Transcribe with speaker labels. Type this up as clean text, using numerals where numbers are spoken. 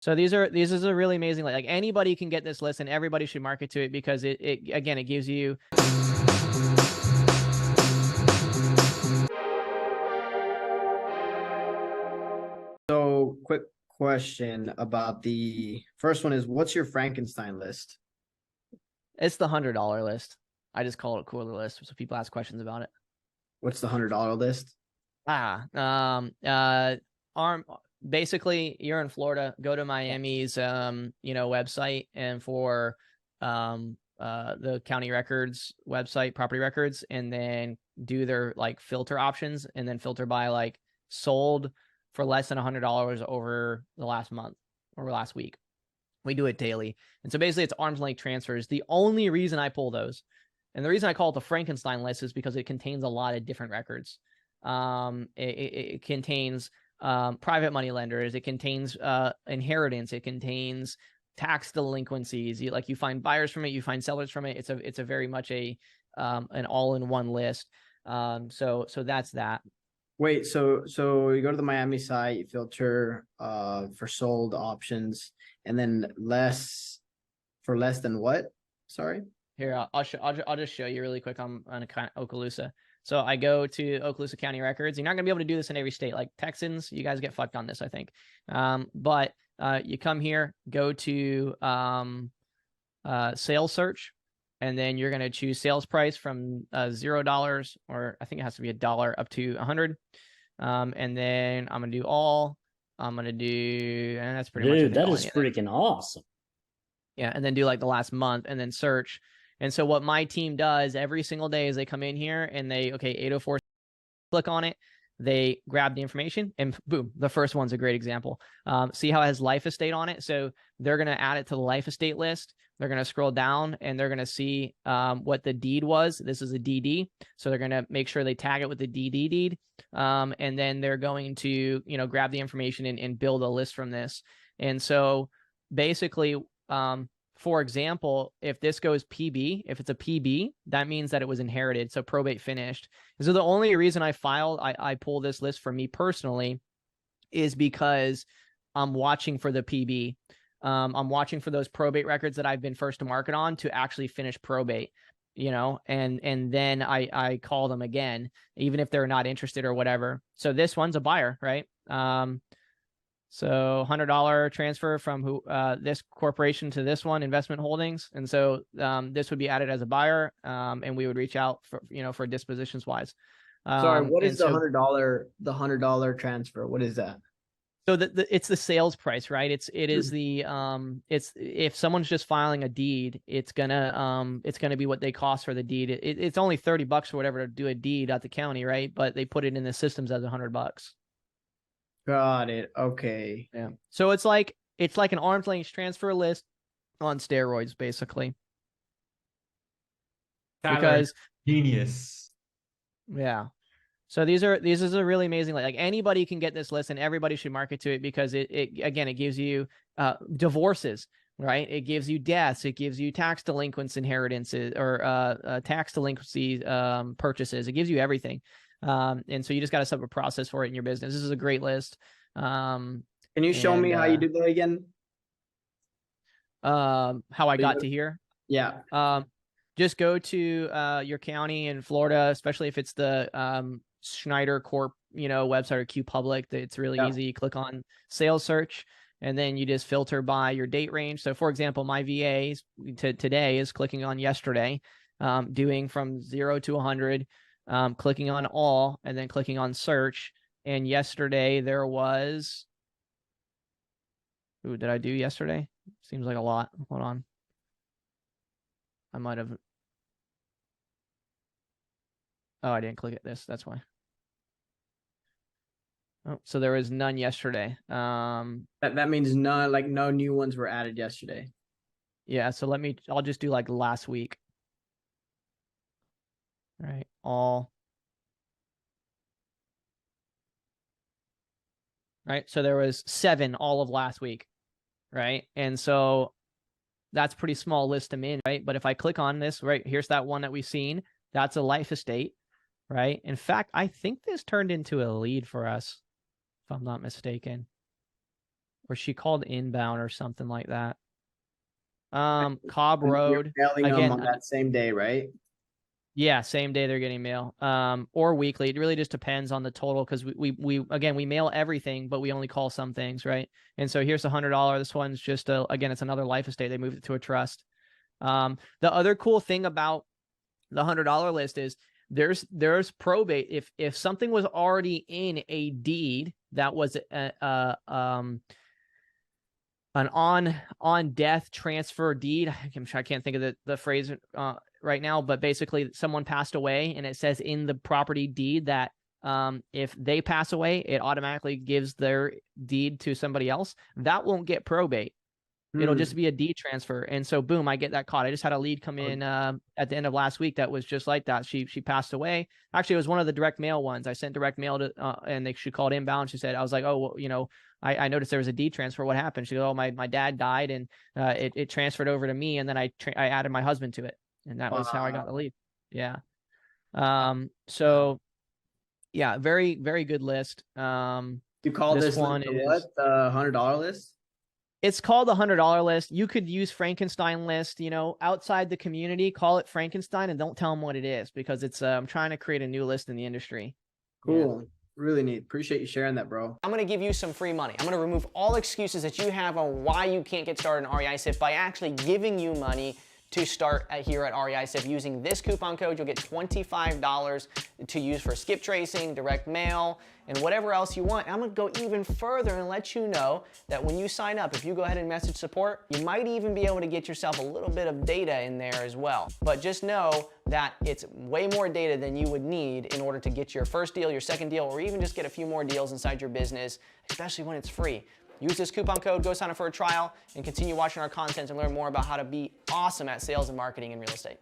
Speaker 1: So these is a really amazing, like anybody can get this list and everybody should market to it because it again, it gives you.
Speaker 2: So, quick question about the first one is what's your Frankenstein list?
Speaker 1: It's the $100 list. I just call it a cooler list so people ask questions about it.
Speaker 2: What's the $100 list?
Speaker 1: Arm basically you're in Florida, go to Miami's website, and for the county records website, property records, and then do their like filter options and then filter by like sold for less than $100 over the last month or last week. We do it daily. And so basically it's arm's length transfers. The only reason I pull those, and the reason I call it the Frankenstein list, is because it contains a lot of different records. It contains private money lenders. It contains inheritance. It contains tax delinquencies. You find buyers from it. You find sellers from it. It's a very much an all-in-one list. So that's that.
Speaker 2: Wait, so you go to the Miami site, you filter for sold options, and then less than what? Sorry.
Speaker 1: Here, I'll just show you really quick on Okaloosa. So I go to Okaloosa County Records. You're not gonna be able to do this in every state. Like Texans, you guys get fucked on this, I think. But you come here, go to sales search, and then you're gonna choose sales price from $0, or I think it has to be $1 up to 100. And then I'm gonna do all. I'm gonna do, and that's pretty much.
Speaker 3: Dude, that is freaking awesome.
Speaker 1: Yeah, and then do like the last month, and then search. And so what my team does every single day is they come in here and they, okay, 804, click on it. They grab the information and boom, the first one's a great example. See how it has life estate on it? So they're going to add it to the life estate list. They're going to scroll down and they're going to see what the deed was. This is a DD. So they're going to make sure they tag it with the DD deed. And then they're going to, grab the information and build a list from this. And so basically, for example, if this goes PB, if it's a PB, that means that it was inherited. So probate finished. So the only reason I pull this list for me personally is because I'm watching for the PB. I'm watching for those probate records that I've been first to market on to actually finish probate, and then I call them again, even if they're not interested or whatever. So this one's a buyer, right? So $100 transfer from this corporation to this one, Investment Holdings. And so this would be added as a buyer, and we would reach out for dispositions wise.
Speaker 2: Sorry, what is the $100 transfer? What is that?
Speaker 1: So it's the sales price, right? It's if someone's just filing a deed, it's gonna be what they cost for the deed. It's only $30 or whatever to do a deed at the county, right? But they put it in the systems as $100.
Speaker 2: Got it. Okay.
Speaker 1: Yeah. So it's like an arm's length transfer list on steroids, basically.
Speaker 4: Tyler,
Speaker 1: because
Speaker 4: genius.
Speaker 1: Yeah. So these is a really amazing, like anybody can get this list and everybody should market to it because it again, it gives you divorces, right? It gives you deaths. It gives you tax delinquents, inheritances, or tax delinquency purchases. It gives you everything. And so you just got to set up a process for it in your business. This is a great list.
Speaker 2: Can you show me how you do that again?
Speaker 1: How I got to here?
Speaker 2: Yeah.
Speaker 1: Just go to your county in Florida, especially if it's the Schneider Corp, website or Q Public. It's really easy. You click on sales search, and then you just filter by your date range. So, for example, my VA today is clicking on yesterday, doing from 0 to 100. Clicking on all and then clicking on search. And yesterday there was, did I do yesterday? Seems like a lot. Hold on. I might have. Oh, I didn't click at this. That's why. Oh, so there was none yesterday.
Speaker 2: That means none, like no new ones were added yesterday.
Speaker 1: Yeah. So I'll just do like last week. All right, all. Right, so there was 7 all of last week, right? And so that's pretty small list I'm in, right? But if I click on this, right, here's that one that we've seen. That's a life estate, right? In fact, I think this turned into a lead for us, if I'm not mistaken. or she called inbound or something like that. Cobb Road.
Speaker 2: You're mailing them
Speaker 1: Again,
Speaker 2: on that same day, right?
Speaker 1: yeah, same day they're getting mail. Or weekly. It really just depends on the total, because we again, we mail everything, but we only call some things, right? And so here's $100. This one's just again, it's another life estate. They moved it to a trust. The other cool thing about the $100 list is there's probate. If something was already in a deed that was an on death transfer deed. I can't think of the phrase right now, but basically someone passed away and it says in the property deed that if they pass away, it automatically gives their deed to somebody else. That won't get probate. It'll just be a deed transfer. And so boom, I get that caught. I just had a lead come in at the end of last week that was just like that. She passed away. Actually, it was one of the direct mail ones. I sent direct mail to and she called inbound. She said, I was like, oh, well, you know, I noticed there was a deed transfer. What happened? She goes, oh, my dad died and it transferred over to me, and then I added my husband to it. And that was how I got the lead. Yeah. So yeah, very, very good list.
Speaker 2: You call this one what? The $100 list?
Speaker 1: It's called the $100 list. You could use Frankenstein list, you know, outside the community, call it Frankenstein and don't tell them what it is, because it's, I'm trying to create a new list in the industry.
Speaker 2: Cool. Yeah. Really neat. Appreciate you sharing that, bro.
Speaker 4: I'm going to give you some free money. I'm going to remove all excuses that you have on why you can't get started in REI Sift by actually giving you money to start here at REI Sift. Using this coupon code, you'll get $25 to use for skip tracing, direct mail, and whatever else you want. I'm gonna go even further and let you know that when you sign up, if you go ahead and message support, you might even be able to get yourself a little bit of data in there as well. But just know that it's way more data than you would need in order to get your first deal, your second deal, or even just get a few more deals inside your business, especially when it's free. Use this coupon code, go sign up for a trial, and continue watching our content and learn more about how to be awesome at sales and marketing in real estate.